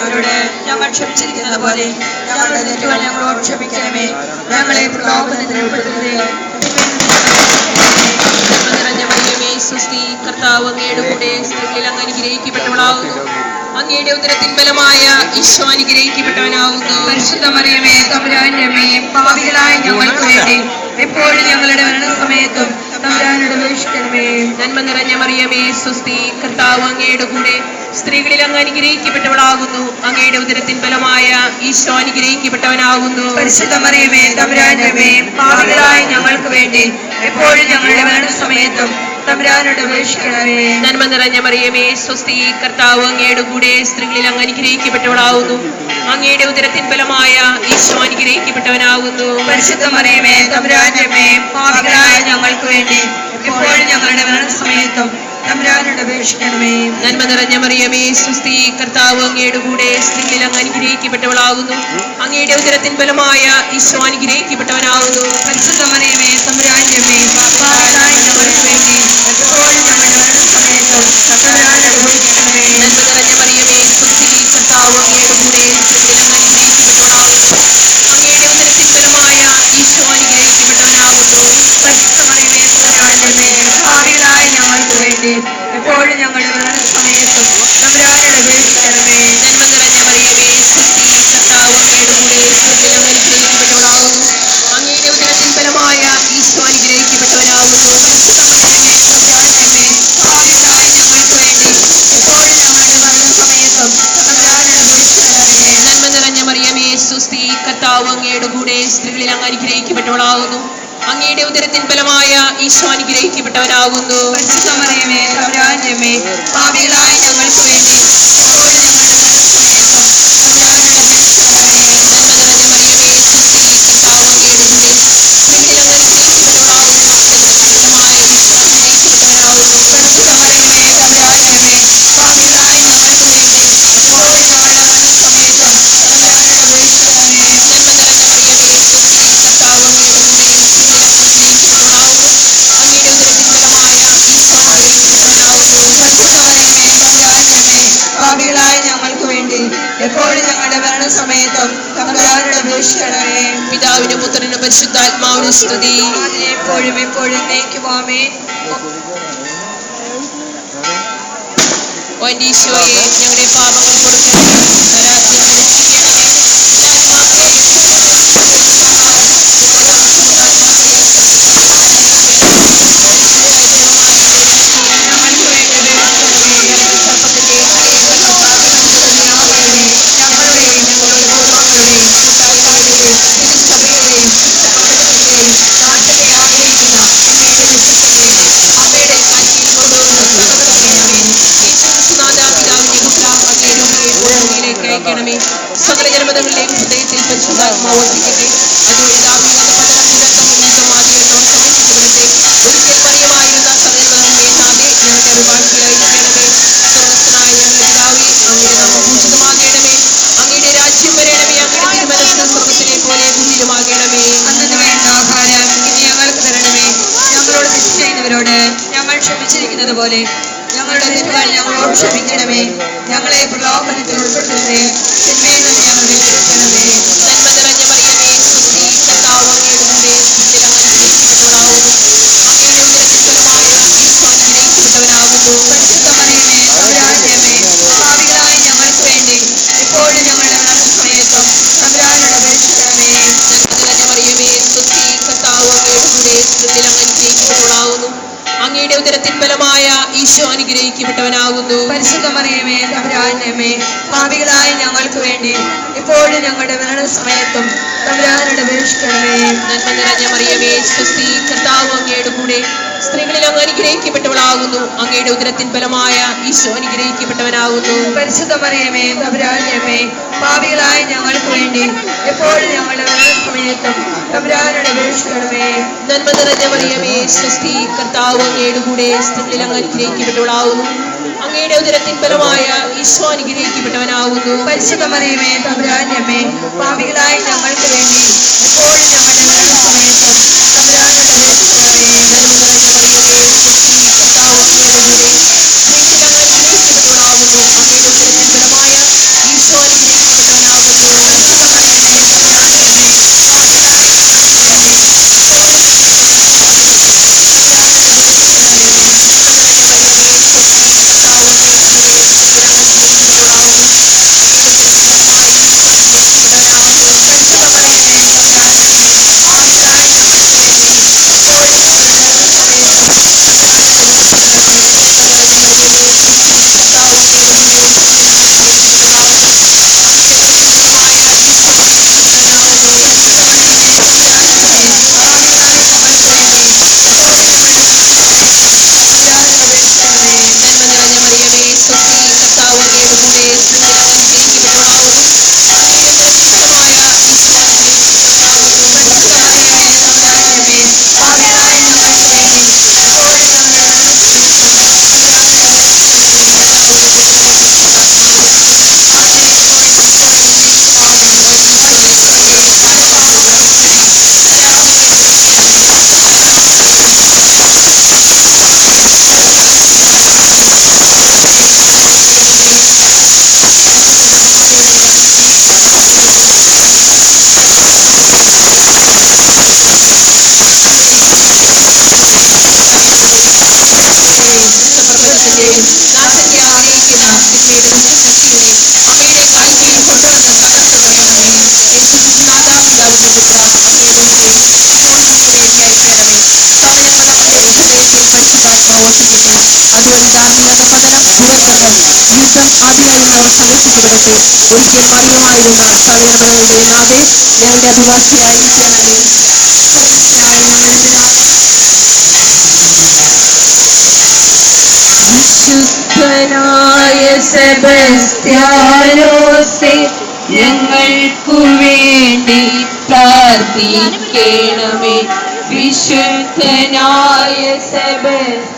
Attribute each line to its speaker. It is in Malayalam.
Speaker 1: ക്ഷമിക്കുന്നവരോട് ഞങ്ങൾ ക്ഷമിച്ചിരിക്കുന്നത് പോലെ ഞങ്ങളുടെ തെറ്റുകൾ ഞങ്ങളോട് ക്ഷമിക്കണമേ. ഞങ്ങളെ പ്രലോഭനത്തിൽ ഉൾപ്പെടുത്തരുതേ.
Speaker 2: സുസ്തി കർത്താവ് അങ്ങയുടെ കൂടെ സ്ത്രീകളിൽ അങ്ങ് അനുഗ്രഹിക്കപ്പെട്ടവളാകുന്നു. അങ്ങയുടെ ഉദരത്തിൻ ബലമായ ഈശോ അനുഗ്രഹിക്കപ്പെട്ടവനാകുന്നു.
Speaker 1: പരിശുദ്ധ മറിയമേ തമ്പുരാന്റെ അമ്മേ, പാപികളായ ഞങ്ങൾക്ക് വേണ്ടി എപ്പോഴും ഞങ്ങളുടെ മരണസമയത്തും തമ്പുരാനോട് അപേക്ഷിക്കണമേ.
Speaker 2: നന്മ നിറഞ്ഞ മറിയമേ സുസ്തി കർത്താവ് അങ്ങയുടെ കൂടെ സ്ത്രീകളിൽ അങ്ങ് അനുഗ്രഹിക്കപ്പെട്ടവളാകുന്നു. അങ്ങയുടെ ഉദരത്തിൻ ബലമായ ഈശോ അനുഗ്രഹിക്കപ്പെട്ടവനാകുന്നു.
Speaker 1: പരിശുദ്ധ മറിയമേ തമ്പുരാന്റെ അമ്മേ, പാപികളായ ഞങ്ങൾക്ക് വേണ്ടി എപ്പോഴും ഞങ്ങളുടെ മരണസമയത്തും തമ്പുരാനോട് അപേക്ഷിക്കണമേ.
Speaker 2: നന്മ നിറഞ്ഞ മറിയമേ സ്വസ്തി കർത്താവ് അങ്ങയുടെ കൂടെ സ്ത്രീകളിൽ അങ്ങ് അനുഗ്രഹിക്കപ്പെട്ടവളാകുന്നു. അങ്ങയുടെ ഉദരത്തിൻ ഫലമായ ഈശോ അനുഗ്രഹിക്കപ്പെട്ടവനാകുന്നു.
Speaker 1: പരിശുദ്ധ മറിയമേ തമ്പുരാന്റെ അമ്മേ, പാപികളായ ഞങ്ങൾക്ക് വേണ്ടി എപ്പോഴും ഞങ്ങളുടെ മരണസമയത്തും തമ്പുരാനോട് അപേക്ഷിക്കണമേ.
Speaker 2: നന്മ നിറഞ്ഞ മറിയമേ സ്വസ്തി കർത്താവ് അങ്ങയുടെ കൂടെ സ്ത്രീകളിൽ അങ്ങ് അനുഗ്രഹിക്കപ്പെട്ടവളാകുന്നു. അങ്ങയുടെ ഉദരത്തിൻ ഫലമായ ഈശോ അനുഗ്രഹിക്കപ്പെട്ടവനാകുന്നു.
Speaker 1: പരിശുദ്ധ മറിയമേ തമ്പുരാന്റെ അമ്മേ, പാപികളായ ഞങ്ങൾക്ക് വേണ്ടി എപ്പോഴും ഞങ്ങളുടെ മരണസമയത്തും തമ്പുരാനോട് അപേക്ഷിക്കണമേ.
Speaker 2: നന്മ നിറഞ്ഞ മറിയമേ സ്വസ്തി കർത്താവ് അങ്ങയുടെ കൂടെ സ്ത്രീകളിൽ അങ്ങ് അനുഗ്രഹിക്കപ്പെട്ടവളാകുന്നു. അങ്ങയുടെ ഉദരത്തിൻ ഫലമായ ഈശോ അനുഗ്രഹിക്കപ്പെട്ടവനാകുന്നു.
Speaker 1: പരിശുദ്ധ മറിയമേ തമ്പുരാന്റെ അമ്മേ, പാപികളായ ഞങ്ങൾക്ക് വേണ്ടി എപ്പോഴും ഞങ്ങളുടെ മരണസമയത്തും തമ്പുരാനോട് അപേക്ഷിക്കണമേ.
Speaker 2: നന്മ നിറഞ്ഞ മറിയമേ സ്വസ്തി കർത്താവ് അങ്ങയുടെ കൂടെ സ്ത്രീകളിൽ അങ്ങ് അനുഗ്രഹിക്കപ്പെട്ടവളാകുന്നു. അങ്ങയുടെ ഉദരത്തിൻ ഫലമായ ഈശോ അനുഗ്രഹിക്കപ്പെട്ടവനാകുന്നു.
Speaker 1: പരിശുദ്ധ മറിയമേ തമ്പുരാന്റെ അമ്മേ, പാപികളായ ഞങ്ങൾക്ക് വേണ്ടി എപ്പോഴും ഞങ്ങളുടെ മരണസമയത്തും തമ്പുരാനോട് അപേക്ഷിക്കണമേ.
Speaker 2: നന്മ നിറഞ്ഞ മറിയമേ സ്വസ്തി കർത്താവ് അങ്ങയുടെ കൂടെ സ്ത്രീകളിൽ അങ്ങ് അനുഗ്രഹിക്കപ്പെട്ടവളാകുന്നു. അങ്ങയുടെ ഉദരത്തിൻ ഫലമായ ഈശോ അനുഗ്രഹിക്കപ്പെട്ടവനാകുന്നു.
Speaker 1: പരിശുദ്ധ മറിയമേ തമ്പുരാന്റെ അമ്മേ, പാപികളായ ഞങ്ങൾക്ക് വേണ്ടി എപ്പോഴും ഞങ്ങളുടെ മരണസമയത്തും തമ്പുരാനോട് അപേക്ഷിക്കണമേ.
Speaker 2: നന്മ നിറഞ്ഞ മറിയമേ സ്വസ്തി കർത്താവ് അങ്ങയുടെ കൂടെ സ്ത്രീകളിൽ അങ്ങ് അനുഗ്രഹിക്കപ്പെട്ടവളാകുന്നു. ഉദരത്തിൻ ഫലമായ ഈശോ അനുഗ്രഹിക്കപ്പെട്ടവനാകുന്നു.
Speaker 1: പരിശുദ്ധ മറിയമേ തമ്പുരാന്റെ അമ്മേ, പാപികളായ ഞങ്ങൾക്ക് വേണ്ടി എപ്പോഴും ഞങ്ങളുടെ മരണസമയത്തും തമ്പുരാനോട് അപേക്ഷിക്കണമേ.
Speaker 2: നന്മ നിറഞ്ഞ മറിയമേ സ്വസ്തി കർത്താവ് അങ്ങയുടെ കൂടെ സ്ത്രീകളിൽ അങ്ങ് അനുഗ്രഹിക്കപ്പെട്ടവളാകുന്നു. അങ്ങയുടെ ഉദരത്തിൻ ഫലമായ ഈശോ അനുഗ്രഹിക്കപ്പെട്ടവനാകുന്നു.
Speaker 1: പരിശുദ്ധ മറിയമേ തമ്പുരാന്റെ അമ്മേ, പാപികളായ ഞങ്ങൾക്ക് വേണ്ടി എപ്പോഴും ഞങ്ങളുടെ മരണസമയത്തും തമ്പുരാനോട് അപേക്ഷിക്കണമേ.
Speaker 2: പിതാവിനും പുത്രനും പരിശുദ്ധാത്മാവിനും സ്തുതി.
Speaker 1: അതിനെ എപ്പോഴും എപ്പോഴും എന്നേക്കും ആമേൻ.
Speaker 2: ഓ എൻ്റെ ഈശോയെ, ഞങ്ങളുടെ പാപങ്ങൾ പൊറുക്കണമേ, നരകത്തിൽ നിന്ന് രക്ഷിക്കണമേ.
Speaker 1: ഞങ്ങൾക്ക് വേണ്ടി അപേക്ഷിക്കണമേ.
Speaker 2: സർപ്പത്തിന്റെ തലയിൽ
Speaker 1: ഞങ്ങളുടെയും ഞങ്ങളുടെ പൂർവ്വങ്ങളുടെയും കൂട്ടായ്മകളുടെയും തിരുസഭയുടെയും ചുറ്റുപക്ഷത്തിന്റെയും നാട്ടിലെ ആഗ്രഹിക്കുന്ന അങ്ങയുടെ വിശുദ്ധരെയും അമ്മയുടെ കാറ്റിൽ കൊണ്ടുവന്ന് സകലതമേണമേ.
Speaker 2: പിതാവിന്റെ പുത്ര അങ്ങയുടെ ഭൂമിയിലേക്ക് അയക്കണമേ. സകല ജനപദങ്ങളുടെയും ഹൃദയത്തിൽ പരിശുദ്ധാത്മാവ് വസിക്കട്ടെ. അതുവഴി ദാവീദ് പതനം നിരന്തം ഉന്നതമാകിയെന്നോർ സംരക്ഷിക്കപ്പെടട്ടെ. ഒരിക്കൽ മറിയമായിരുന്ന സകലജനമേധാവേ, ഞങ്ങളുടെ അഭിഭാഷിയായിരിക്കണമേ. സ്വർഗ്ഗസ്ഥനായ ഞങ്ങളുടെ പിതാവേ, അങ്ങയുടെ നാമം പൂജിതമാകണമേ. അങ്ങയുടെ രാജ്യം വരണമേ. അങ്ങയുടെ തിരുമനസ്സ് സ്വർഗ്ഗത്തിലെ പോലെ ഭൂമിയിലുമാകണമേ.
Speaker 1: അന്നു വേണ്ട ആഹാരം ഇനി ഞങ്ങൾക്ക് തരണമേ. ഞങ്ങളോട് തെറ്റ് ചെയ്യുന്നവരോട് ഞങ്ങൾ ക്ഷമിച്ചിരിക്കുന്നത് പോലെ ഞങ്ങളുടെ തെറ്റുകൾ ഞങ്ങളോട് ക്ഷമിക്കണമേ. ഞങ്ങളെ പ്രലോഭനത്തിൽ ഉൾപ്പെടുത്തരുതേ. തിന്മയിൽ നിന്ന് ഞങ്ങളെ രക്ഷിക്കണമേ.
Speaker 2: നന്മ നിറഞ്ഞ മറിയമേ സ്വസ്തി കർത്താവ് അങ്ങയുടെ കൂടെ സ്ത്രീകളിൽ അങ്ങ് അനുഗ്രഹിക്കപ്പെട്ടവളാകുന്നു. അങ്ങയുടെ ഉദരത്തിൻ ഫലമായ ഈശോ അനുഗ്രഹിക്കപ്പെട്ടവനാകുന്നു.
Speaker 1: പരിശുദ്ധ മറിയമേ തമ്പുരാന്റെ അമ്മേ, പാപികളായ ഞങ്ങൾക്ക് വേണ്ടി എപ്പോഴും ഞങ്ങളുടെ മരണസമയത്തും തമ്പുരാനോട് അപേക്ഷിക്കണമേ.
Speaker 2: നന്മ നിറഞ്ഞ മറിയമേ സ്വസ്തി കർത്താവ് അങ്ങയുടെ കൂടെ സ്ത്രീകളിൽ അങ്ങ് അനുഗ്രഹിക്കപ്പെട്ടവളാകുന്നു. അങ്ങയുടെ ഉദരത്തിൻ ഫലമായ ഈശോ അനുഗ്രഹിക്കപ്പെട്ടവനാകുന്നു.
Speaker 1: പരിശുദ്ധ മറിയമേ തമ്പുരാന്റെ അമ്മേ, പാപികളായ ഞങ്ങൾക്ക് വേണ്ടി എപ്പോഴും ഞങ്ങളുടെ മരണസമയത്തും തമ്പുരാനോട് അപേക്ഷിക്കണമേ.
Speaker 2: നന്മ നിറഞ്ഞ മറിയമേ സ്വസ്തി കർത്താവ് അങ്ങയുടെ കൂടെ സ്ത്രീകളിൽ അങ്ങ് അനുഗ്രഹിക്കപ്പെട്ടവളാകുന്നു. അങ്ങയുടെ ഉദരത്തിൻ ഫലമായ ഈശോ അനുഗ്രഹിക്കപ്പെട്ടവനാകുന്നു.
Speaker 1: പരിശുദ്ധ മറിയമേ തമ്പുരാന്റെ അമ്മേ, പാപികളായ ഞങ്ങൾക്ക് വേണ്ടി എപ്പോഴും ഞങ്ങളുടെ മരണസമയത്തും തമ്പുരാനോട് അപേക്ഷിക്കണമേ.
Speaker 2: നന്മ നിറഞ്ഞ മറിയമേ സ്വസ്തി കർത്താവ് അങ്ങയുടെ കൂടെ സ്ത്രീകളിൽ അങ്ങ് അനുഗ്രഹിക്കപ്പെട്ടവളാകുന്നു. അങ്ങയുടെ ഉദരത്തിൻ ഫലമായ ഈശോ അനുഗ്രഹിക്കപ്പെട്ടവനാകുന്നു.
Speaker 1: പരിശുദ്ധ മറിയമേ തമ്പുരാന്റെ അമ്മേ, പാപികളായ ഞങ്ങൾക്ക് വേണ്ടി എപ്പോഴും ഞങ്ങളുടെ മരണസമയത്തും തമ്പുരാനോട് അപേക്ഷിക്കണമേ.
Speaker 2: നന്മ നിറഞ്ഞ മറിയമേ സ്വസ്തി കർത്താവ് അങ്ങയുടെ കൂടെ സ്ത്രീകളിൽ അങ്ങ് അനുഗ്രഹിക്കപ്പെട്ടവളാകുന്നു. അങ്ങയുടെ ഉദരത്തിൻ ഫലമായ ഈശോ ശക്തിയെ അങ്ങയുടെ കാൽക്കീഴിൽ കൊണ്ടുവന്ന് തകർത്തു കളയണമേ. യേശുക്രിസ്തു മാതാപിതാവിന്റെ പുത്ര അങ്ങയുടെ വേണ്ടി അയക്കണമേ. സഭജന്മതങ്ങളുടെ ഹൃദയത്തിൽ പരിശുദ്ധാത്മാവ് വസിക്കട്ടെ. അതുവഴി ധാർമ്മികത പതനം ദുരന്തം യുദ്ധം ആദിയായിരുന്നവർ സംരക്ഷിക്കപ്പെടട്ടെ. ഒരിക്കൽ മറിയമായിരുന്ന സകലജനങ്ങളുടെ നാഥേ ഞങ്ങളുടെ അഭിവാസിയായിരിക്കണമേ.
Speaker 1: വിശുദ്ധനായ സെബസ്ത്യാനോസേ, ഞങ്ങൾക്കു വേണ്ടി പ്രാർത്ഥിക്കണമേ. വിശുദ്ധനായ സെബസ്ത്യാനോസേ,